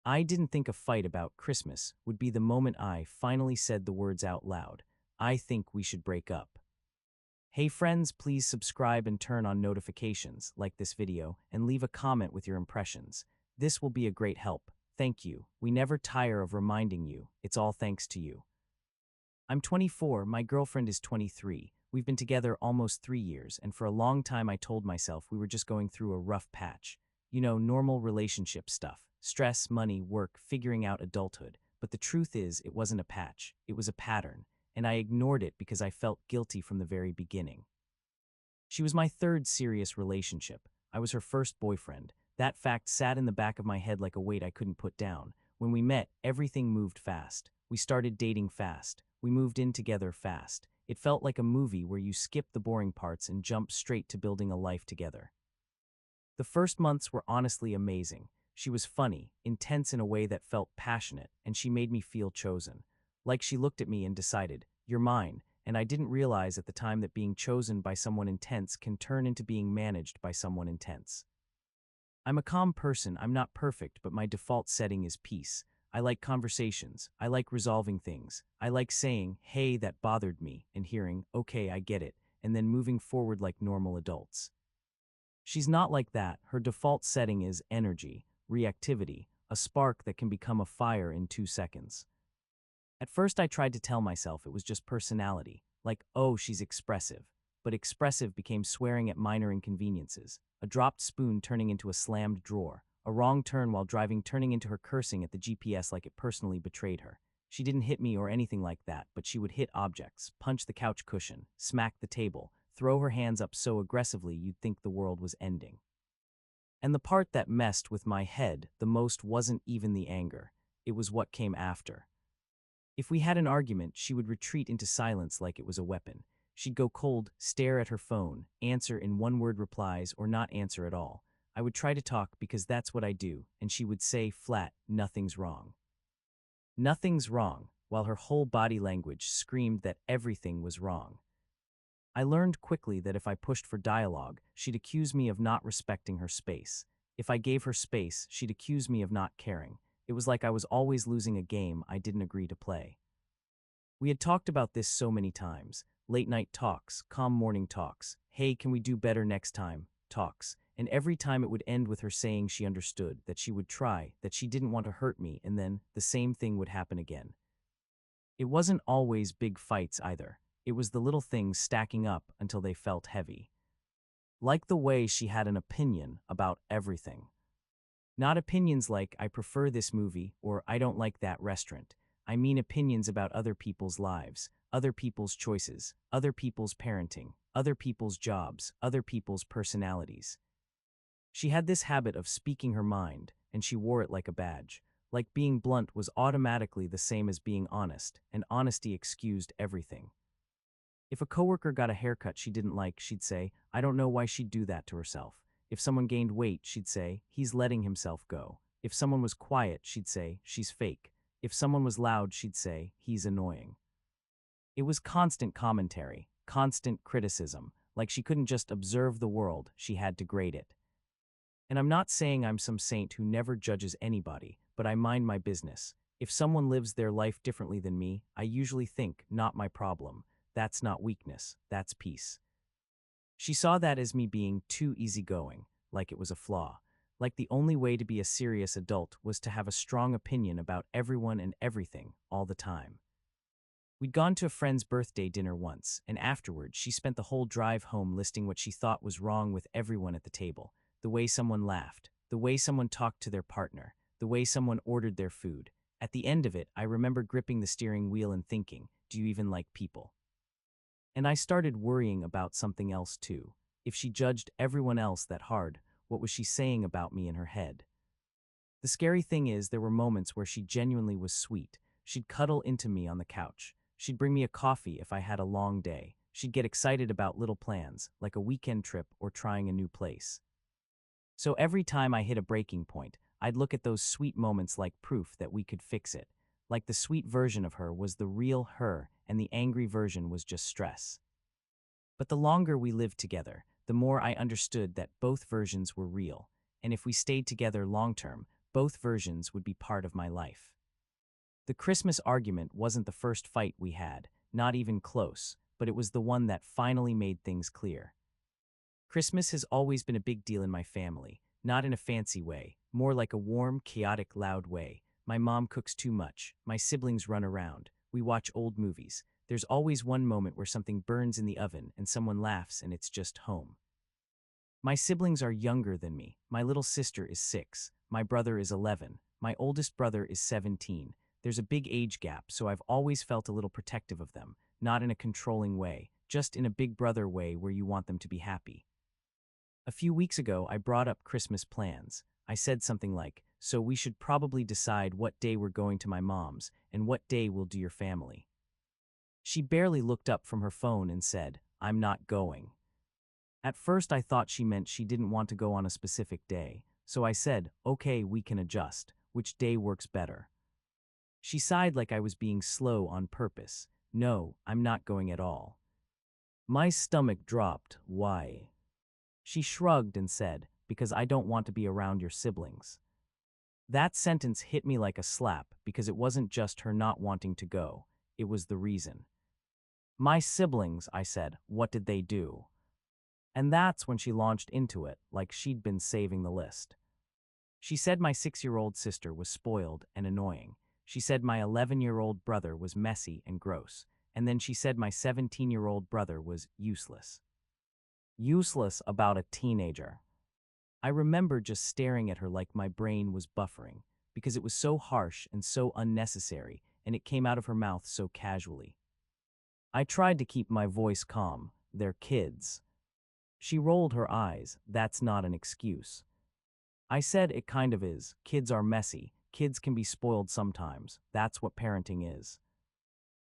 I didn't think a fight about Christmas would be the moment I finally said the words out loud. I think we should break up. Hey friends, please subscribe and turn on notifications, like this video, and leave a comment with your impressions. This will be a great help. Thank you. We never tire of reminding you. It's all thanks to you. I'm 24, my girlfriend is 23. We've been together almost 3 years, and for a long time I told myself we were just going through a rough patch. You know, normal relationship stuff. Stress, money, work, figuring out adulthood. But the truth is, it wasn't a patch. It was a pattern. And I ignored it because I felt guilty from the very beginning. She was my third serious relationship. I was her first boyfriend. That fact sat in the back of my head like a weight I couldn't put down. When we met, everything moved fast. We started dating fast. We moved in together fast. It felt like a movie where you skip the boring parts and jump straight to building a life together. The first months were honestly amazing. She was funny, intense in a way that felt passionate, and she made me feel chosen. Like she looked at me and decided, "You're mine," and I didn't realize at the time that being chosen by someone intense can turn into being managed by someone intense. I'm a calm person, I'm not perfect, but my default setting is peace. I like conversations, I like resolving things, I like saying, "Hey, that bothered me," and hearing, "Okay, I get it," and then moving forward like normal adults. She's not like that. Her default setting is energy, reactivity, a spark that can become a fire in 2 seconds. At first I tried to tell myself it was just personality, like, oh, she's expressive. But expressive became swearing at minor inconveniences, a dropped spoon turning into a slammed drawer, a wrong turn while driving turning into her cursing at the GPS like it personally betrayed her. She didn't hit me or anything like that, but she would hit objects, punch the couch cushion, smack the table, throw her hands up so aggressively you'd think the world was ending. And the part that messed with my head the most wasn't even the anger, it was what came after. If we had an argument, she would retreat into silence like it was a weapon. She'd go cold, stare at her phone, answer in one-word replies or not answer at all. I would try to talk because that's what I do, and she would say flat, "Nothing's wrong." Nothing's wrong, while her whole body language screamed that everything was wrong. I learned quickly that if I pushed for dialogue, she'd accuse me of not respecting her space. If I gave her space, she'd accuse me of not caring. It was like I was always losing a game I didn't agree to play. We had talked about this so many times. Late-night talks, calm morning talks, "Hey, can we do better next time?" talks. And every time it would end with her saying she understood, that she would try, that she didn't want to hurt me, and then the same thing would happen again. It wasn't always big fights either. It was the little things stacking up until they felt heavy. Like the way she had an opinion about everything. Not opinions like, "I prefer this movie," or "I don't like that restaurant." I mean opinions about other people's lives, other people's choices, other people's parenting, other people's jobs, other people's personalities. She had this habit of speaking her mind, and she wore it like a badge. Like being blunt was automatically the same as being honest, and honesty excused everything. If a coworker got a haircut she didn't like, she'd say, "I don't know why she'd do that to herself." If someone gained weight, she'd say, "He's letting himself go." If someone was quiet, she'd say, "She's fake." If someone was loud, she'd say, "He's annoying." It was constant commentary, constant criticism, like she couldn't just observe the world, she had to grade it. And I'm not saying I'm some saint who never judges anybody, but I mind my business. If someone lives their life differently than me, I usually think, not my problem. That's not weakness, that's peace. She saw that as me being too easygoing, like it was a flaw. Like the only way to be a serious adult was to have a strong opinion about everyone and everything, all the time. We'd gone to a friend's birthday dinner once, and afterward she spent the whole drive home listing what she thought was wrong with everyone at the table. The way someone laughed, the way someone talked to their partner, the way someone ordered their food. At the end of it, I remember gripping the steering wheel and thinking, do you even like people? And I started worrying about something else too. If she judged everyone else that hard, what was she saying about me in her head? The scary thing is, there were moments where she genuinely was sweet. She'd cuddle into me on the couch. She'd bring me a coffee if I had a long day. She'd get excited about little plans, like a weekend trip or trying a new place. So every time I hit a breaking point, I'd look at those sweet moments like proof that we could fix it. Like the sweet version of her was the real her, and the angry version was just stress. But the longer we lived together, the more I understood that both versions were real. And if we stayed together long-term, Both versions would be part of my life. The Christmas argument wasn't the first fight we had, not even close, but it was the one that finally made things clear. Christmas has always been a big deal in my family, not in a fancy way, more like a warm, chaotic, loud way. My mom cooks too much, my siblings run around, we watch old movies. There's always one moment where something burns in the oven and someone laughs and it's just home. My siblings are younger than me. My little sister is 6, my brother is 11, my oldest brother is 17. There's a big age gap, so I've always felt a little protective of them, not in a controlling way, just in a big brother way where you want them to be happy. A few weeks ago, I brought up Christmas plans. I said something like, so we should probably decide what day we're going to my mom's and what day we'll do your family. She barely looked up from her phone and said, I'm not going. At first I thought she meant she didn't want to go on a specific day, so I said, okay, we can adjust. Which day works better? She sighed like I was being slow on purpose. No, I'm not going at all. My stomach dropped. Why? She shrugged and said, because I don't want to be around your siblings. That sentence hit me like a slap because it wasn't just her not wanting to go, it was the reason. My siblings, I said, what did they do? And that's when she launched into it, like she'd been saving the list. She said my 6-year-old sister was spoiled and annoying. She said my 11-year-old brother was messy and gross. And then she said my 17-year-old brother was useless. Useless about a teenager. I remember just staring at her like my brain was buffering, because it was so harsh and so unnecessary, and it came out of her mouth so casually. I tried to keep my voice calm. They're kids. She rolled her eyes. That's not an excuse. I said it kind of is. Kids are messy. Kids can be spoiled sometimes. That's what parenting is.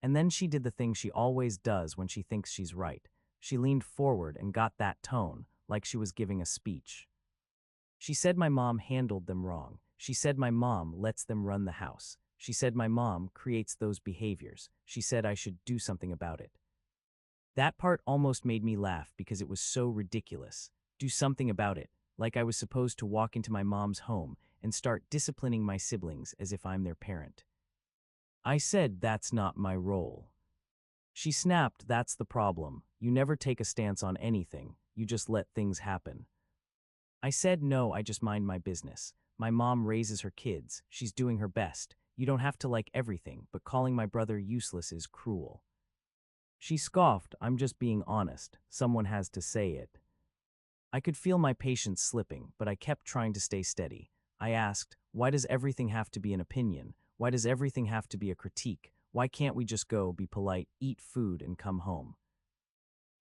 And then she did the thing she always does when she thinks she's right. She leaned forward and got that tone, like she was giving a speech. She said my mom handled them wrong. She said my mom lets them run the house. She said my mom creates those behaviors. She said I should do something about it. That part almost made me laugh because it was so ridiculous. Do something about it, like I was supposed to walk into my mom's home and start disciplining my siblings as if I'm their parent. I said that's not my role. She snapped, that's the problem. You never take a stance on anything. You just let things happen. I said no, I just mind my business. My mom raises her kids. She's doing her best. You don't have to like everything, but calling my brother useless is cruel. She scoffed, I'm just being honest. Someone has to say it. I could feel my patience slipping, but I kept trying to stay steady. I asked, why does everything have to be an opinion? Why does everything have to be a critique? Why can't we just go, be polite, eat food, and come home?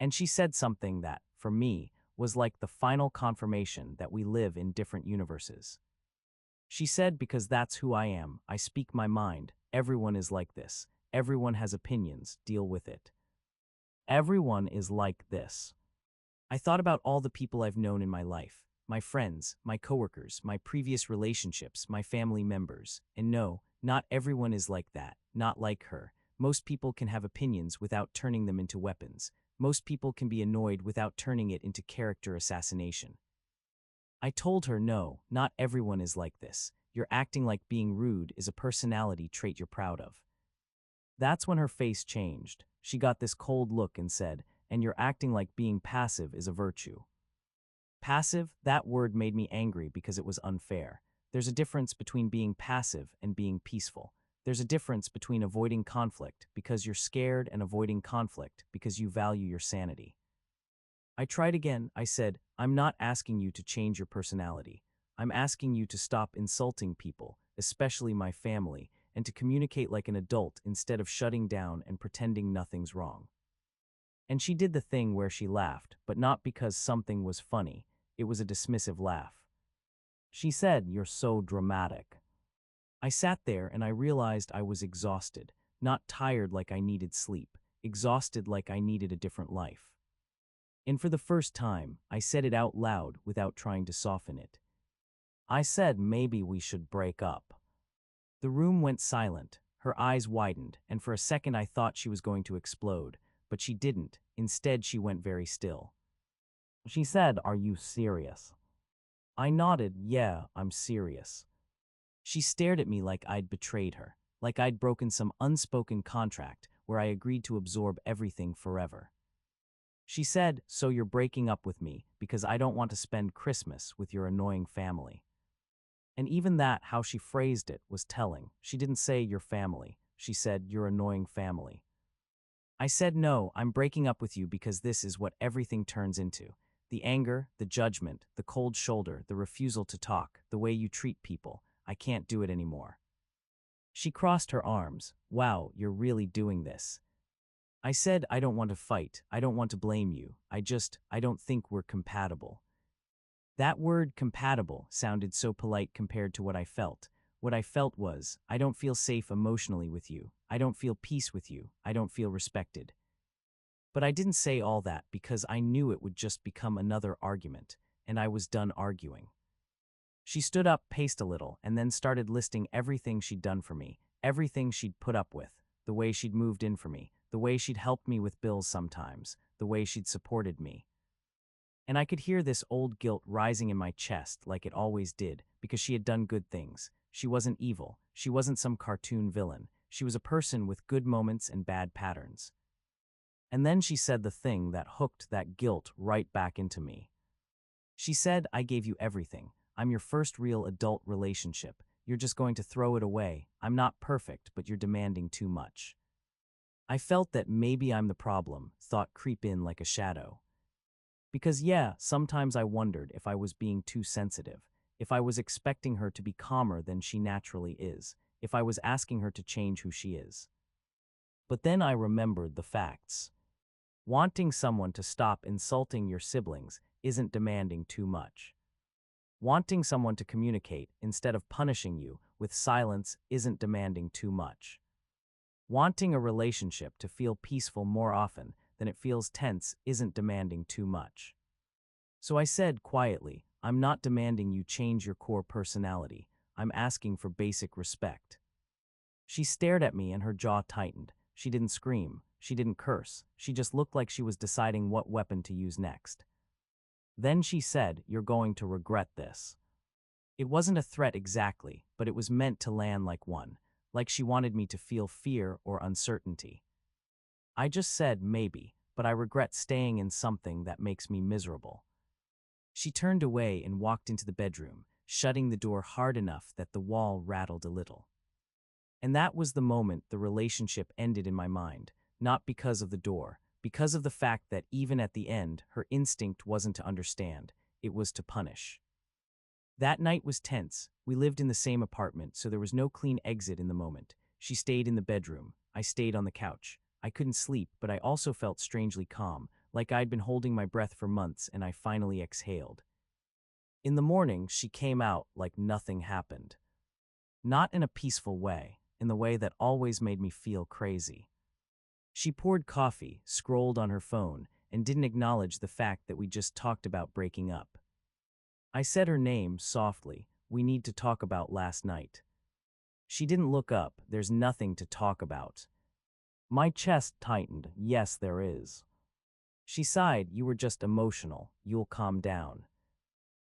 And she said something that, for me, was like the final confirmation that we live in different universes. She said, because that's who I am, I speak my mind, everyone is like this, everyone has opinions, deal with it. Everyone is like this. I thought about all the people I've known in my life, my friends, my coworkers, my previous relationships, my family members, and no, not everyone is like that, not like her. Most people can have opinions without turning them into weapons. Most people can be annoyed without turning it into character assassination. I told her no, not everyone is like this. You're acting like being rude is a personality trait you're proud of. That's when her face changed. She got this cold look and said, and you're acting like being passive is a virtue. Passive, that word made me angry because it was unfair. There's a difference between being passive and being peaceful. There's a difference between avoiding conflict because you're scared and avoiding conflict because you value your sanity. I tried again. I said, I'm not asking you to change your personality. I'm asking you to stop insulting people, especially my family, and to communicate like an adult instead of shutting down and pretending nothing's wrong. And she did the thing where she laughed, but not because something was funny. It was a dismissive laugh. She said, you're so dramatic. I sat there and I realized I was exhausted, not tired like I needed sleep, exhausted like I needed a different life. And for the first time, I said it out loud without trying to soften it. I said maybe we should break up. The room went silent, her eyes widened, and for a second I thought she was going to explode, but she didn't. Instead, she went very still. She said, are you serious? I nodded, yeah, I'm serious. She stared at me like I'd betrayed her, like I'd broken some unspoken contract where I agreed to absorb everything forever. She said, "So you're breaking up with me because I don't want to spend Christmas with your annoying family." And even that, how she phrased it, was telling. She didn't say your family. She said your annoying family. I said, "No, I'm breaking up with you because this is what everything turns into. The anger, the judgment, the cold shoulder, the refusal to talk, the way you treat people. I can't do it anymore." She crossed her arms. "Wow, you're really doing this." I said, "I don't want to fight. I don't want to blame you. I don't think we're compatible." That word compatible sounded so polite compared to what I felt. What I felt was, I don't feel safe emotionally with you. I don't feel peace with you. I don't feel respected. But I didn't say all that because I knew it would just become another argument, and I was done arguing. She stood up, paced a little, and then started listing everything she'd done for me, everything she'd put up with, the way she'd moved in for me, the way she'd helped me with bills sometimes, the way she'd supported me. And I could hear this old guilt rising in my chest like it always did, because she had done good things. She wasn't evil. She wasn't some cartoon villain. She was a person with good moments and bad patterns. And then she said the thing that hooked that guilt right back into me. She said, "I gave you everything. I'm your first real adult relationship. You're just going to throw it away. I'm not perfect, but you're demanding too much." I felt that maybe I'm the problem, thought creep in like a shadow. Because yeah, sometimes I wondered if I was being too sensitive, if I was expecting her to be calmer than she naturally is, if I was asking her to change who she is. But then I remembered the facts. Wanting someone to stop insulting your siblings isn't demanding too much. Wanting someone to communicate instead of punishing you with silence isn't demanding too much. Wanting a relationship to feel peaceful more often than it feels tense isn't demanding too much. So I said quietly, "I'm not demanding you change your core personality. I'm asking for basic respect." She stared at me and her jaw tightened. She didn't scream. She didn't curse. She just looked like she was deciding what weapon to use next. Then she said, "You're going to regret this." It wasn't a threat exactly, but it was meant to land like one, like she wanted me to feel fear or uncertainty. I just said, "Maybe, but I regret staying in something that makes me miserable." She turned away and walked into the bedroom, shutting the door hard enough that the wall rattled a little. And that was the moment the relationship ended in my mind, not because of the door, because of the fact that even at the end, her instinct wasn't to understand, it was to punish. That night was tense. We lived in the same apartment, so there was no clean exit in the moment. She stayed in the bedroom. I stayed on the couch. I couldn't sleep, but I also felt strangely calm, like I'd been holding my breath for months and I finally exhaled. In the morning, she came out like nothing happened. Not in a peaceful way, in the way that always made me feel crazy. She poured coffee, scrolled on her phone, and didn't acknowledge the fact that we just talked about breaking up. I said her name softly. "We need to talk about last night." She didn't look up. "There's nothing to talk about." My chest tightened. "Yes, there is." She sighed. "You were just emotional. You'll calm down."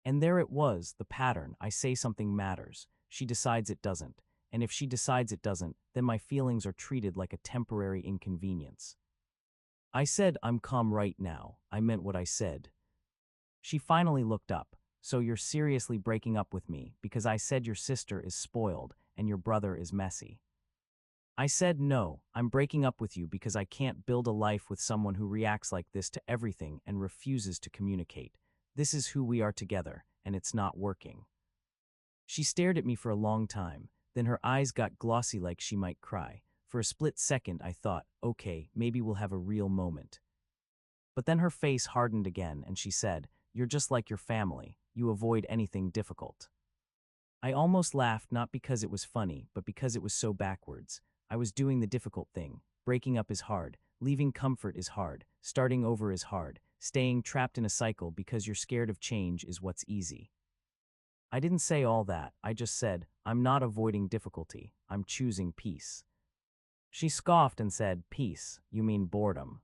And there it was, the pattern. I say something matters. She decides it doesn't. And if she decides it doesn't, then my feelings are treated like a temporary inconvenience. I said, "I'm calm right now." I meant what I said. She finally looked up. "So you're seriously breaking up with me because I said your sister is spoiled and your brother is messy?" I said, "No, I'm breaking up with you because I can't build a life with someone who reacts like this to everything and refuses to communicate. This is who we are together, and it's not working." She stared at me for a long time, then her eyes got glossy like she might cry. For a split second I thought, okay, maybe we'll have a real moment. But then her face hardened again and she said, "You're just like your family. You avoid anything difficult." I almost laughed, not because it was funny, but because it was so backwards. I was doing the difficult thing. Breaking up is hard. Leaving comfort is hard. Starting over is hard. Staying trapped in a cycle because you're scared of change is what's easy. I didn't say all that. I just said, "I'm not avoiding difficulty. I'm choosing peace." She scoffed and said, "Peace? You mean boredom?"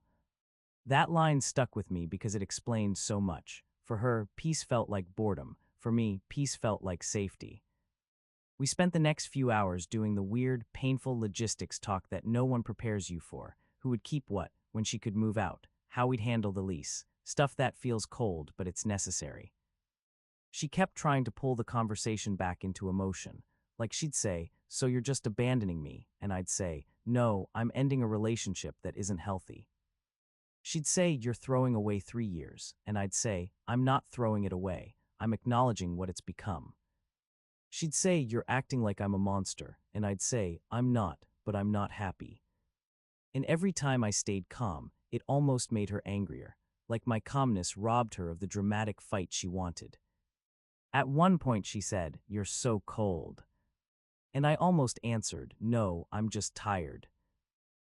That line stuck with me because it explained so much. For her, peace felt like boredom. For me, peace felt like safety. We spent the next few hours doing the weird, painful logistics talk that no one prepares you for. Who would keep what, when she could move out, how we'd handle the lease, stuff that feels cold but it's necessary. She kept trying to pull the conversation back into emotion. Like she'd say, "So you're just abandoning me," and I'd say, "No, I'm ending a relationship that isn't healthy." She'd say, "You're throwing away 3 years," and I'd say, "I'm not throwing it away, I'm acknowledging what it's become." She'd say, "You're acting like I'm a monster," and I'd say, "I'm not, but I'm not happy." And every time I stayed calm, it almost made her angrier, like my calmness robbed her of the dramatic fight she wanted. At one point she said, "You're so cold." And I almost answered, "No, I'm just tired."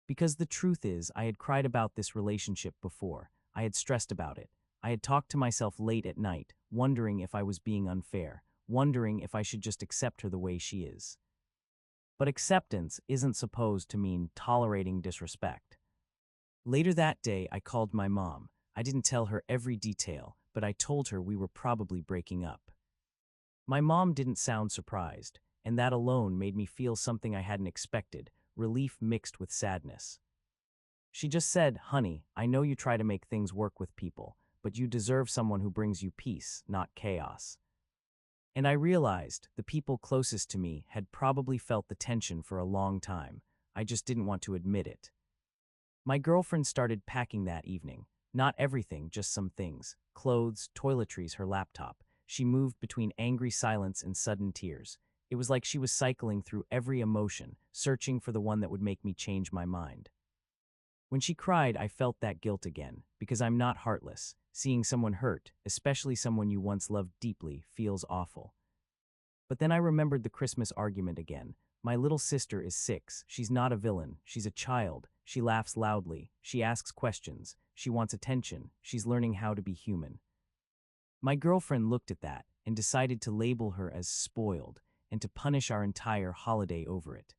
Because the truth is, I had cried about this relationship before. I had stressed about it. I had talked to myself late at night, wondering if I was being unfair, wondering if I should just accept her the way she is. But acceptance isn't supposed to mean tolerating disrespect. Later that day, I called my mom. I didn't tell her every detail, but I told her we were probably breaking up. My mom didn't sound surprised, and that alone made me feel something I hadn't expected, relief mixed with sadness. She just said, "Honey, I know you try to make things work with people, but you deserve someone who brings you peace, not chaos." And I realized the people closest to me had probably felt the tension for a long time. I just didn't want to admit it. My girlfriend started packing that evening. Not everything, just some things. Clothes, toiletries, her laptop. She moved between angry silence and sudden tears. It was like she was cycling through every emotion, searching for the one that would make me change my mind. When she cried, I felt that guilt again, because I'm not heartless. Seeing someone hurt, especially someone you once loved deeply, feels awful. But then I remembered the Christmas argument again. My little sister is 6. She's not a villain. She's a child. She laughs loudly. She asks questions. She wants attention. She's learning how to be human. My girlfriend looked at that and decided to label her as spoiled and to punish our entire holiday over it.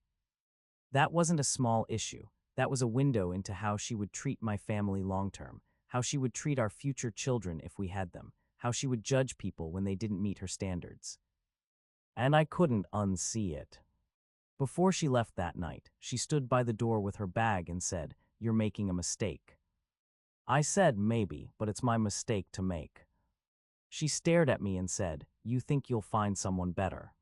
That wasn't a small issue. That was a window into how she would treat my family long-term, how she would treat our future children if we had them, how she would judge people when they didn't meet her standards. And I couldn't unsee it. Before she left that night, she stood by the door with her bag and said, "You're making a mistake." I said, "Maybe, but it's my mistake to make." She stared at me and said, "You think you'll find someone better."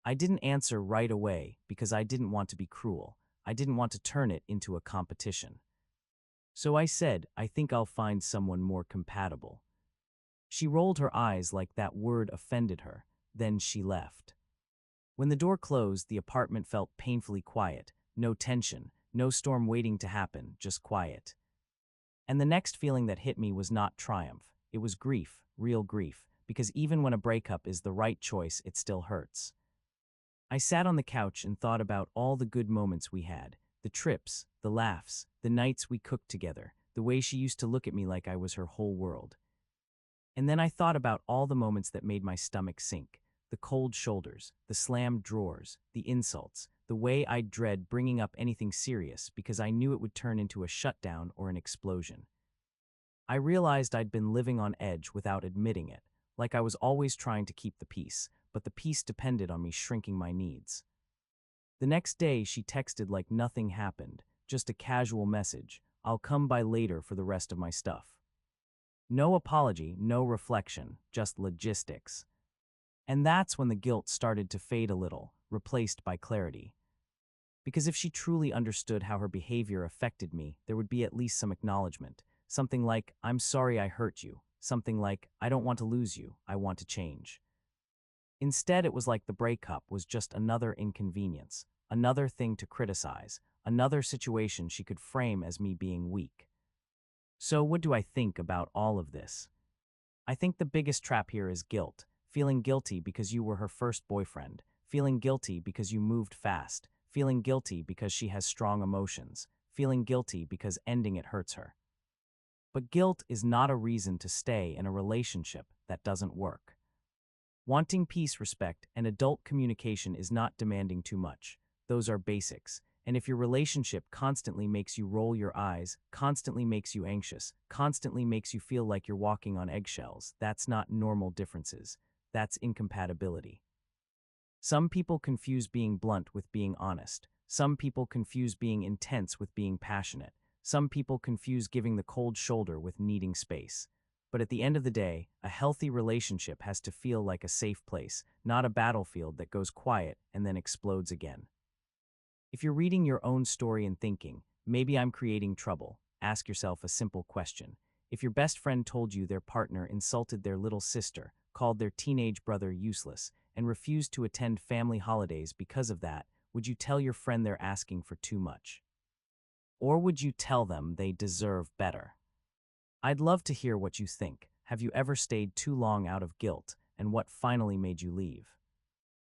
I didn't answer right away because I didn't want to be cruel. I didn't want to turn it into a competition. So I said, "I think I'll find someone more compatible." She rolled her eyes like that word offended her. Then she left. When the door closed, the apartment felt painfully quiet. No tension, no storm waiting to happen, just quiet. And the next feeling that hit me was not triumph. It was grief, real grief, because even when a breakup is the right choice, it still hurts. I sat on the couch and thought about all the good moments we had, the trips, the laughs, the nights we cooked together, the way she used to look at me like I was her whole world. And then I thought about all the moments that made my stomach sink, the cold shoulders, the slammed drawers, the insults, the way I'd dread bringing up anything serious because I knew it would turn into a shutdown or an explosion. I realized I'd been living on edge without admitting it, like I was always trying to keep the peace, but the peace depended on me shrinking my needs. The next day, she texted like nothing happened, just a casual message, "I'll come by later for the rest of my stuff." No apology, no reflection, just logistics. And that's when the guilt started to fade a little, replaced by clarity. Because if she truly understood how her behavior affected me, there would be at least some acknowledgement. Something like, "I'm sorry I hurt you." Something like, "I don't want to lose you, I want to change." Instead, it was like the breakup was just another inconvenience, another thing to criticize, another situation she could frame as me being weak. So what do I think about all of this? I think the biggest trap here is guilt. Feeling guilty because you were her first boyfriend. Feeling guilty because you moved fast. Feeling guilty because she has strong emotions. Feeling guilty because ending it hurts her. But guilt is not a reason to stay in a relationship that doesn't work. Wanting peace, respect, and adult communication is not demanding too much. Those are basics. And if your relationship constantly makes you roll your eyes, constantly makes you anxious, constantly makes you feel like you're walking on eggshells, that's not normal differences. That's incompatibility. Some people confuse being blunt with being honest. Some people confuse being intense with being passionate. Some people confuse giving the cold shoulder with needing space. But at the end of the day, a healthy relationship has to feel like a safe place, not a battlefield that goes quiet and then explodes again. If you're reading your own story and thinking, maybe I'm creating trouble, ask yourself a simple question. If your best friend told you their partner insulted their little sister, called their teenage brother useless, and refused to attend family holidays because of that, would you tell your friend they're asking for too much? Or would you tell them they deserve better? I'd love to hear what you think. Have you ever stayed too long out of guilt, and what finally made you leave?